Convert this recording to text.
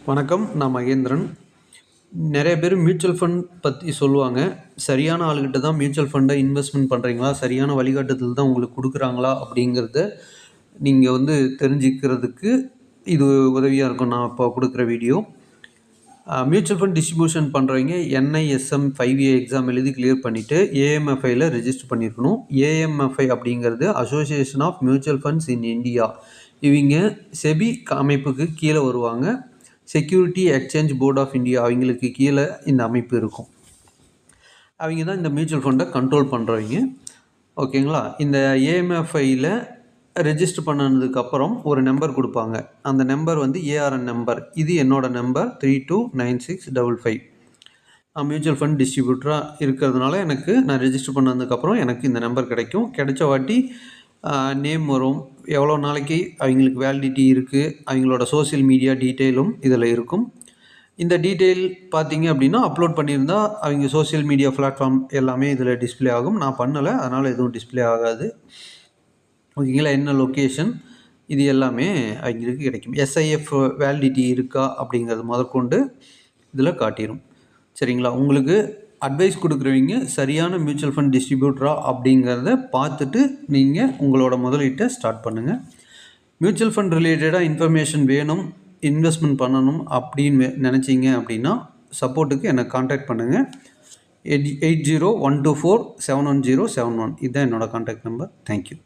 வணக்கம். நான் மகேந்திரன். நிறைய பேர் மியூச்சுவல் ஃபண்ட் பற்றி சொல்லுவாங்க. சரியான ஆளுகிட்ட தான் மியூச்சுவல் ஃபண்டை இன்வெஸ்ட்மெண்ட் பண்ணுறீங்களா, சரியான வழிகாட்டுதல் தான் உங்களுக்கு கொடுக்குறாங்களா அப்படிங்கிறத நீங்கள் தெரிஞ்சுக்கிறதுக்கு இது உதவியாக இருக்கும். நான் இப்போ கொடுக்குற வீடியோ. மியூச்சுவல் ஃபண்ட் டிஸ்ட்ரிபியூஷன் பண்ணுறவங்க என்ஐஎஸ்எம் 5A எக்ஸாம் எழுதி கிளியர் பண்ணிவிட்டு ஏஎம்எஃப்ஐயில் ரெஜிஸ்டர் பண்ணியிருக்கணும். ஏஎம்எஃப்ஐ அப்படிங்கிறது association of mutual funds in India. இவங்க செபி அமைப்புக்கு கீழே வருவாங்க. Security exchange board of India அவங்களுக்கு கீழே இந்த அமைப்பு இருக்கும். அவங்க தான் இந்த மியூச்சுவல் ஃபண்டை கண்ட்ரோல் பண்ணுறவங்க. ஓகேங்களா? இந்த ஏஎம்எஃப்ஐயில் ரெஜிஸ்டர் பண்ணதுக்கப்புறம் ஒரு நம்பர் கொடுப்பாங்க. அந்த நம்பர் ஏஆர்என் நம்பர். இது என்னோடய நம்பர் 329655. நான் மியூச்சுவல் ஃபண்ட் டிஸ்ட்ரிபியூட்டராக இருக்கிறதுனால நான் ரெஜிஸ்டர் பண்ணதுக்கப்புறம் எனக்கு இந்த நம்பர் கிடைக்கும். கிடைச்ச வாட்டி நேம் வரும், எவ்வளோ நாளைக்கு அவங்களுக்கு வேலிடிட்டி இருக்குது, அவங்களோட சோஷியல் மீடியா டீட்டெயிலும் இதில் இருக்கும். இந்த டீட்டெயில் பார்த்தீங்க அப்படின்னா அப்லோட் பண்ணியிருந்தால் அவங்க சோஷியல் மீடியா பிளாட்ஃபார்ம் எல்லாமே இதில் டிஸ்பிளே ஆகும். நான் பண்ணலை, அதனால் எதுவும் டிஸ்பிளே ஆகாது. ஓகேங்களா? என்ன லொக்கேஷன் இது எல்லாமே அவங்களுக்கு கிடைக்கும். எஸ்ஐஎஃப் வேலிடிட்டி இருக்கா அப்படிங்கிறது முதற்கொண்டு இதில் காட்டிடும். சரிங்களா? உங்களுக்கு அட்வைஸ் கொடுக்குறவங்க சரியான மியூச்சுவல் ஃபண்ட் டிஸ்ட்ரிபியூட்டரா அப்படிங்கிறத பார்த்துட்டு நீங்கள் உங்களோட முதலீட்டை ஸ்டார்ட் பண்ணுங்கள். மியூச்சுவல் ஃபண்ட் ரிலேட்டடாக இன்ஃபர்மேஷன் வேணும், இன்வெஸ்ட்மெண்ட் பண்ணணும் அப்படின்னு நினச்சிங்க அப்படின்னா சப்போர்ட்டுக்கு என்னை காண்டாக்ட் பண்ணுங்கள். 8012471071. இதுதான் என்னோடய காண்டாக்ட் நம்பர். தேங்க்யூ.